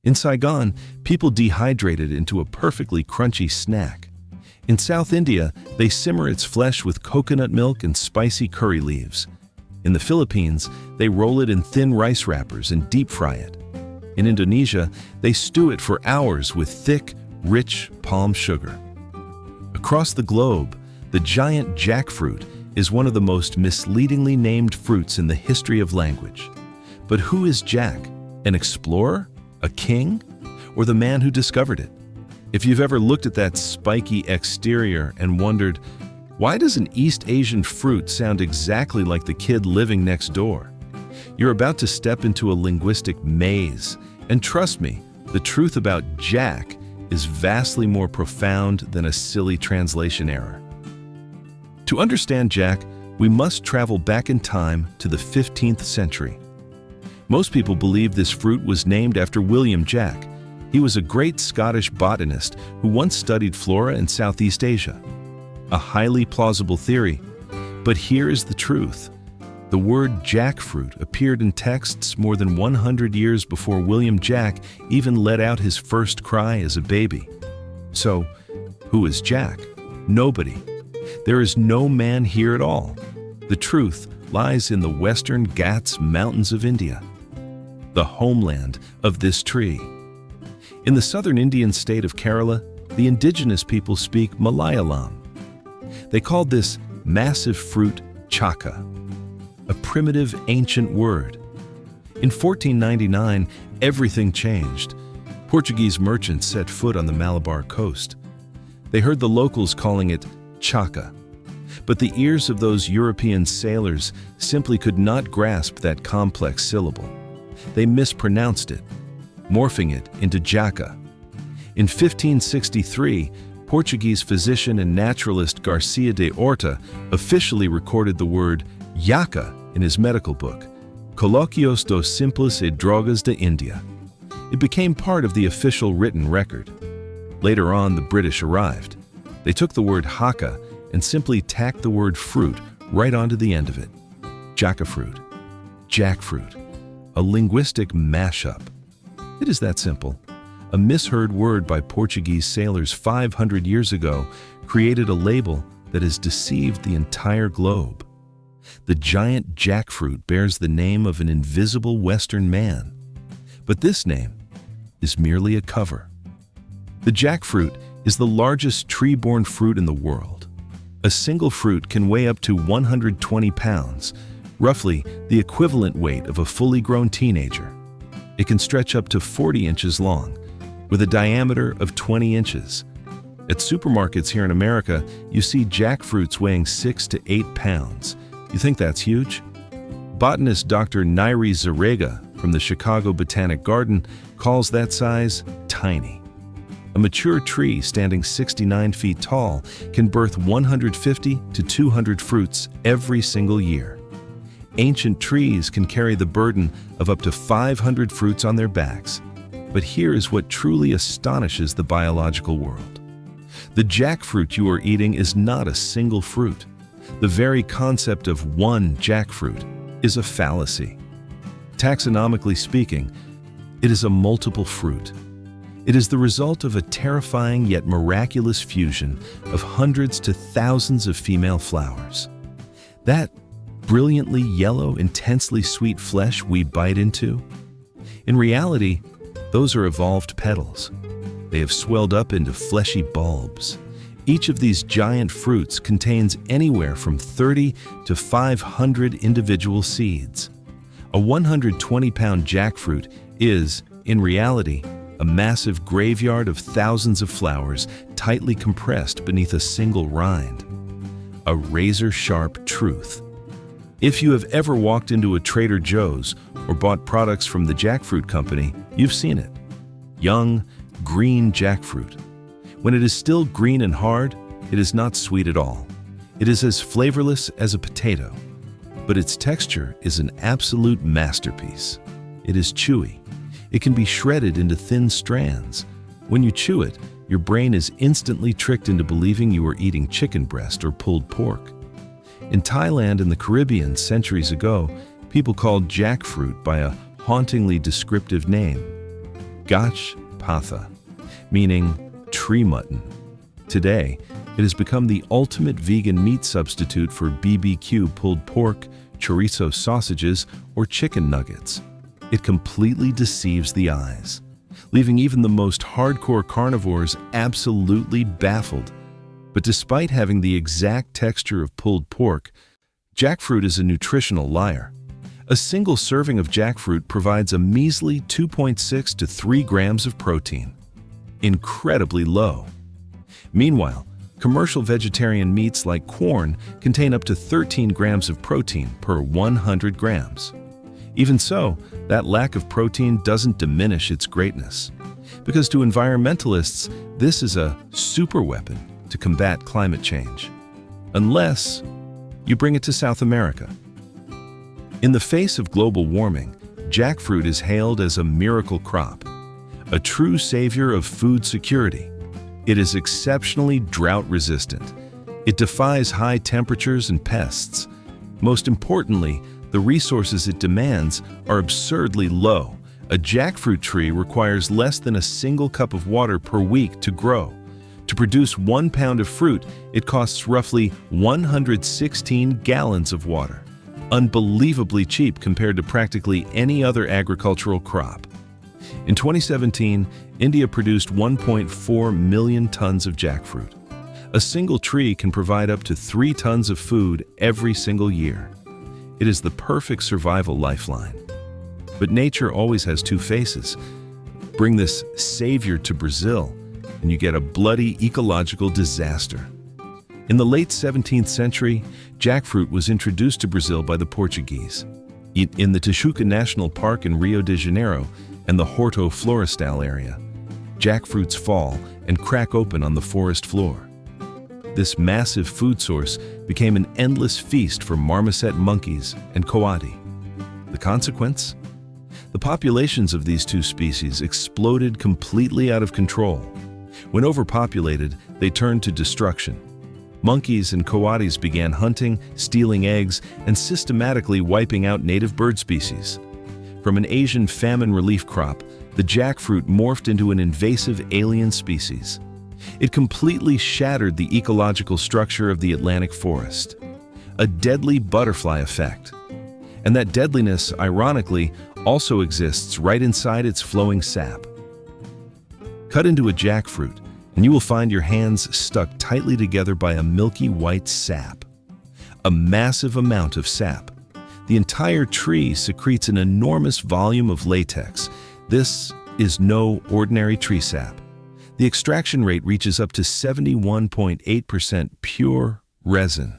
In Saigon, people dehydrate it into a perfectly crunchy snack. In South India, they simmer its flesh with coconut milk and spicy curry leaves. In the Philippines, they roll it in thin rice wrappers and deep fry it. In Indonesia, they stew it for hours with thick, rich palm sugar. Across the globe, the giant jackfruit is one of the most misleadingly named fruits in the history of language. But who is Jack? An explorer? A king? Or the man who discovered it? If you've ever looked at that spiky exterior and wondered, why does an East Asian fruit sound exactly like the kid living next door? You're about to step into a linguistic maze, and trust me, the truth about Jack is vastly more profound than a silly translation error. To understand Jack, we must travel back in time to the 15th century. Most people believe this fruit was named after William Jack. He was a great Scottish botanist who once studied flora in Southeast Asia. A highly plausible theory, but here is the truth. The word jackfruit appeared in texts more than 100 years before William Jack even let out his first cry as a baby. So, who is Jack? Nobody. There is no man here at all. The truth lies in the western Ghats mountains of India, the homeland of this tree. In the southern Indian state of Kerala, the indigenous people speak Malayalam. They called this massive fruit chaka, a primitive ancient word. In 1499, everything changed. Portuguese merchants set foot on the Malabar coast. They heard the locals calling it chaka, but the ears of those European sailors simply could not grasp that complex syllable. They mispronounced it, morphing it into jaca. In 1563, Portuguese physician and naturalist Garcia de Horta officially recorded the word yaca in his medical book, Coloquios dos Simples e Drogas de India. It became part of the official written record. Later on, the British arrived. They took the word haka and simply tacked the word fruit right onto the end of it. Jackfruit, jackfruit, a linguistic mashup. It is that simple. A misheard word by Portuguese sailors 500 years ago created a label that has deceived the entire globe. The giant jackfruit bears the name of an invisible Western man. But this name is merely a cover. The jackfruit is the largest tree-borne fruit in the world. A single fruit can weigh up to 120 pounds, roughly the equivalent weight of a fully grown teenager. It can stretch up to 40 inches long, with a diameter of 20 inches. At supermarkets here in America, you see jackfruits weighing 6 to 8 pounds. You think that's huge? Botanist Dr. Nairi Zarega from the Chicago Botanic Garden calls that size tiny. A mature tree standing 69 feet tall can birth 150 to 200 fruits every single year. Ancient trees can carry the burden of up to 500 fruits on their backs. But here is what truly astonishes the biological world. The jackfruit you are eating is not a single fruit. The very concept of one jackfruit is a fallacy. Taxonomically speaking, it is a multiple fruit. It is the result of a terrifying yet miraculous fusion of hundreds to thousands of female flowers. That brilliantly yellow, intensely sweet flesh we bite into? In reality, those are evolved petals. They have swelled up into fleshy bulbs. Each of these giant fruits contains anywhere from 30 to 500 individual seeds. A 120-pound jackfruit is, in reality, a massive graveyard of thousands of flowers tightly compressed beneath a single rind. A razor-sharp truth. If you have ever walked into a Trader Joe's or bought products from the jackfruit company, you've seen it. Young, green jackfruit. When it is still green and hard, it is not sweet at all. It is as flavorless as a potato. But its texture is an absolute masterpiece. It is chewy. It can be shredded into thin strands. When you chew it, your brain is instantly tricked into believing you are eating chicken breast or pulled pork. In Thailand and the Caribbean centuries ago, people called jackfruit by a hauntingly descriptive name, Gach patha, meaning tree mutton. Today, it has become the ultimate vegan meat substitute for BBQ pulled pork, chorizo sausages, or chicken nuggets. It completely deceives the eyes, leaving even the most hardcore carnivores absolutely baffled. But despite having the exact texture of pulled pork, jackfruit is a nutritional liar. A single serving of jackfruit provides a measly 2.6 to 3 grams of protein. Incredibly low. Meanwhile, commercial vegetarian meats like corn contain up to 13 grams of protein per 100 grams. Even so, that lack of protein doesn't diminish its greatness, because to environmentalists, this is a superweapon to combat climate change. Unless you bring it to South America. In the face of global warming, jackfruit is hailed as a miracle crop, a true savior of food security. It is exceptionally drought-resistant. It defies high temperatures and pests. Most importantly, the resources it demands are absurdly low. A jackfruit tree requires less than a single cup of water per week to grow. To produce 1 pound of fruit, it costs roughly 116 gallons of water. Unbelievably cheap compared to practically any other agricultural crop. In 2017, India produced 1.4 million tons of jackfruit. A single tree can provide up to 3 tons of food every single year. It is the perfect survival lifeline. But nature always has two faces. Bring this savior to Brazil, and you get a bloody ecological disaster. In the late 17th century, jackfruit was introduced to Brazil by the Portuguese. In the Tijuca National Park in Rio de Janeiro and the Horto Florestal area, jackfruits fall and crack open on the forest floor. This massive food source became an endless feast for marmoset monkeys and coati. The consequence? The populations of these two species exploded completely out of control. When overpopulated, they turned to destruction. Monkeys and coatis began hunting, stealing eggs, and systematically wiping out native bird species. From an Asian famine relief crop, the jackfruit morphed into an invasive alien species. It completely shattered the ecological structure of the Atlantic forest. A deadly butterfly effect. And that deadliness, ironically, also exists right inside its flowing sap. Cut into a jackfruit, and you will find your hands stuck tightly together by a milky white sap. A massive amount of sap. The entire tree secretes an enormous volume of latex. This is no ordinary tree sap. The extraction rate reaches up to 71.8% pure resin.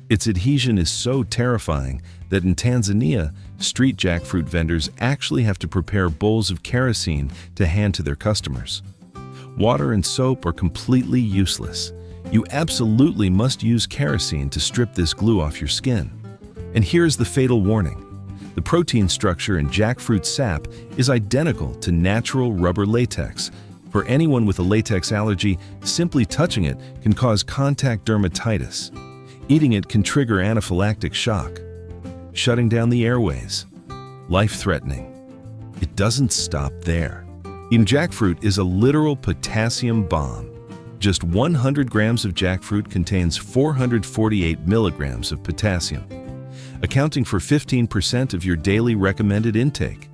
Its adhesion is so terrifying that in Tanzania, street jackfruit vendors actually have to prepare bowls of kerosene to hand to their customers. Water and soap are completely useless. You absolutely must use kerosene to strip this glue off your skin. And here's the fatal warning. The protein structure in jackfruit sap is identical to natural rubber latex. For anyone with a latex allergy, simply touching it can cause contact dermatitis. Eating it can trigger anaphylactic shock, shutting down the airways. Life-threatening. It doesn't stop there. Eating jackfruit is a literal potassium bomb. Just 100 grams of jackfruit contains 448 milligrams of potassium, accounting for 15% of your daily recommended intake.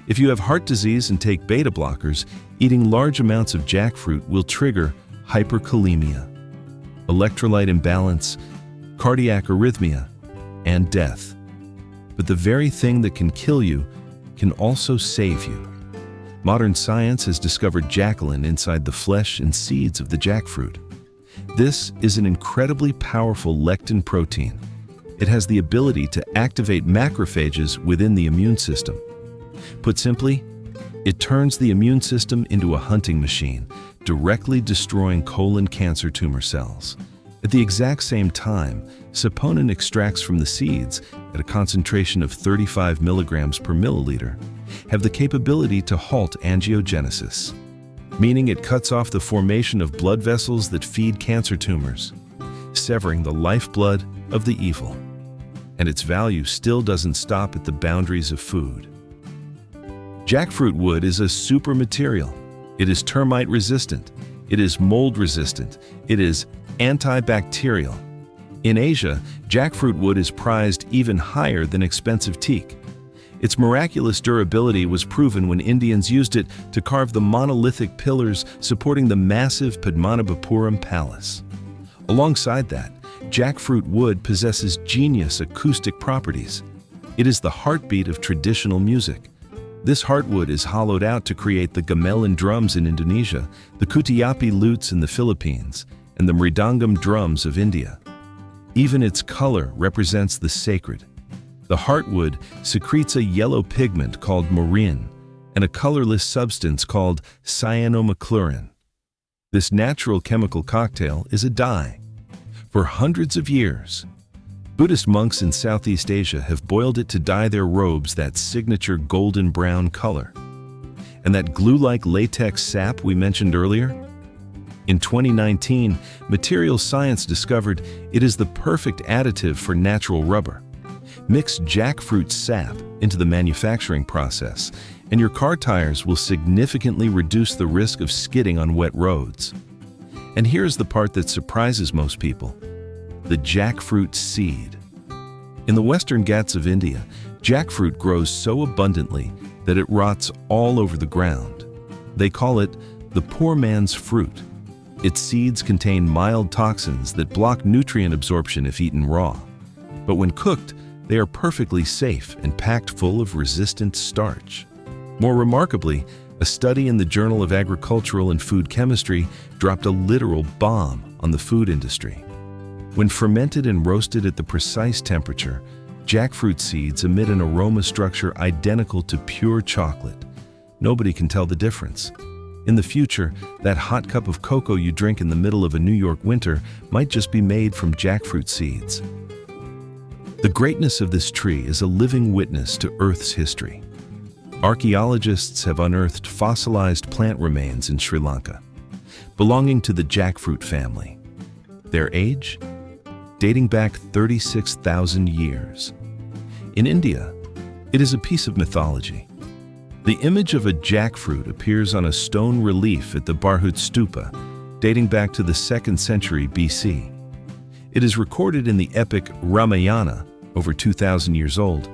If you have heart disease and take beta blockers, eating large amounts of jackfruit will trigger hyperkalemia, electrolyte imbalance, cardiac arrhythmia, and death. But the very thing that can kill you can also save you. Modern science has discovered jacqueline inside the flesh and seeds of the jackfruit. This is an incredibly powerful lectin protein. It has the ability to activate macrophages within the immune system. Put simply, it turns the immune system into a hunting machine, directly destroying colon cancer tumor cells. At the exact same time, saponin extracts from the seeds, at a concentration of 35 milligrams per milliliter, have the capability to halt angiogenesis, meaning it cuts off the formation of blood vessels that feed cancer tumors, severing the lifeblood of the evil. And its value still doesn't stop at the boundaries of food. Jackfruit wood is a super material. It is termite resistant. It is mold resistant. It is antibacterial. In Asia, jackfruit wood is prized even higher than expensive teak. Its miraculous durability was proven when Indians used it to carve the monolithic pillars supporting the massive Padmanabhapuram palace. Alongside that, jackfruit wood possesses genius acoustic properties. It is the heartbeat of traditional music. This heartwood is hollowed out to create the gamelan drums in Indonesia, the kutiapi lutes in the Philippines, and the mridangam drums of India. Even its color represents the sacred. The heartwood secretes a yellow pigment called morin and a colorless substance called cyanomaclurin. This natural chemical cocktail is a dye. For hundreds of years, Buddhist monks in Southeast Asia have boiled it to dye their robes that signature golden brown color. And that glue-like latex sap we mentioned earlier? In 2019, materials science discovered it is the perfect additive for natural rubber. Mix jackfruit sap into the manufacturing process, and your car tires will significantly reduce the risk of skidding on wet roads. And here's the part that surprises most people: the jackfruit seed. In the western Ghats of India, jackfruit grows so abundantly that it rots all over the ground. They call it the poor man's fruit. Its seeds contain mild toxins that block nutrient absorption if eaten raw. But when cooked, they are perfectly safe and packed full of resistant starch. More remarkably, a study in the Journal of Agricultural and Food Chemistry dropped a literal bomb on the food industry. When fermented and roasted at the precise temperature, jackfruit seeds emit an aroma structure identical to pure chocolate. Nobody can tell the difference. In the future, that hot cup of cocoa you drink in the middle of a New York winter might just be made from jackfruit seeds. The greatness of this tree is a living witness to Earth's history. Archaeologists have unearthed fossilized plant remains in Sri Lanka, belonging to the jackfruit family. Their age? Dating back 36,000 years. In India, it is a piece of mythology. The image of a jackfruit appears on a stone relief at the Bharhut Stupa, dating back to the 2nd century BC. It is recorded in the epic Ramayana, over 2,000 years old,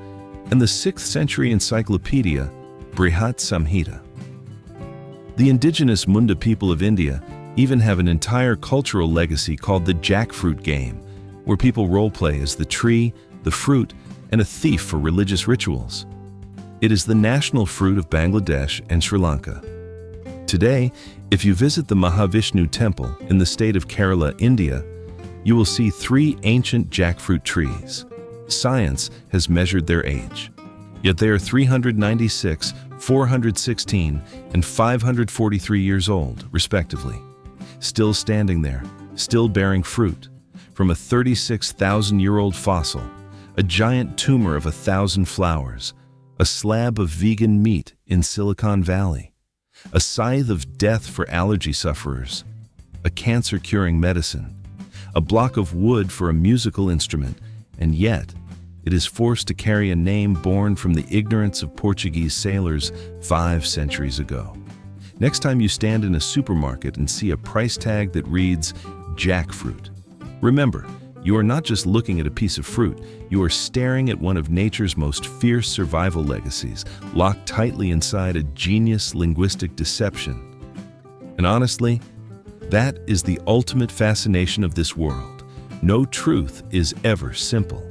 and the 6th century encyclopedia, Brihat Samhita. The indigenous Munda people of India even have an entire cultural legacy called the jackfruit game, where people role-play as the tree, the fruit, and a thief for religious rituals. It is the national fruit of Bangladesh and Sri Lanka. Today, if you visit the Mahavishnu temple in the state of Kerala, India, you will see 3 ancient jackfruit trees. Science has measured their age, yet they are 396, 416, and 543 years old, respectively. Still standing there, still bearing fruit, from a 36,000-year-old fossil, a giant tumor of 1,000 flowers, a slab of vegan meat in Silicon Valley, a scythe of death for allergy sufferers, a cancer-curing medicine, a block of wood for a musical instrument, and yet it is forced to carry a name born from the ignorance of Portuguese sailors 5 centuries ago. Next time you stand in a supermarket and see a price tag that reads jackfruit, remember, you are not just looking at a piece of fruit, you are staring at one of nature's most fierce survival legacies, locked tightly inside a genius linguistic deception. And honestly, that is the ultimate fascination of this world. No truth is ever simple.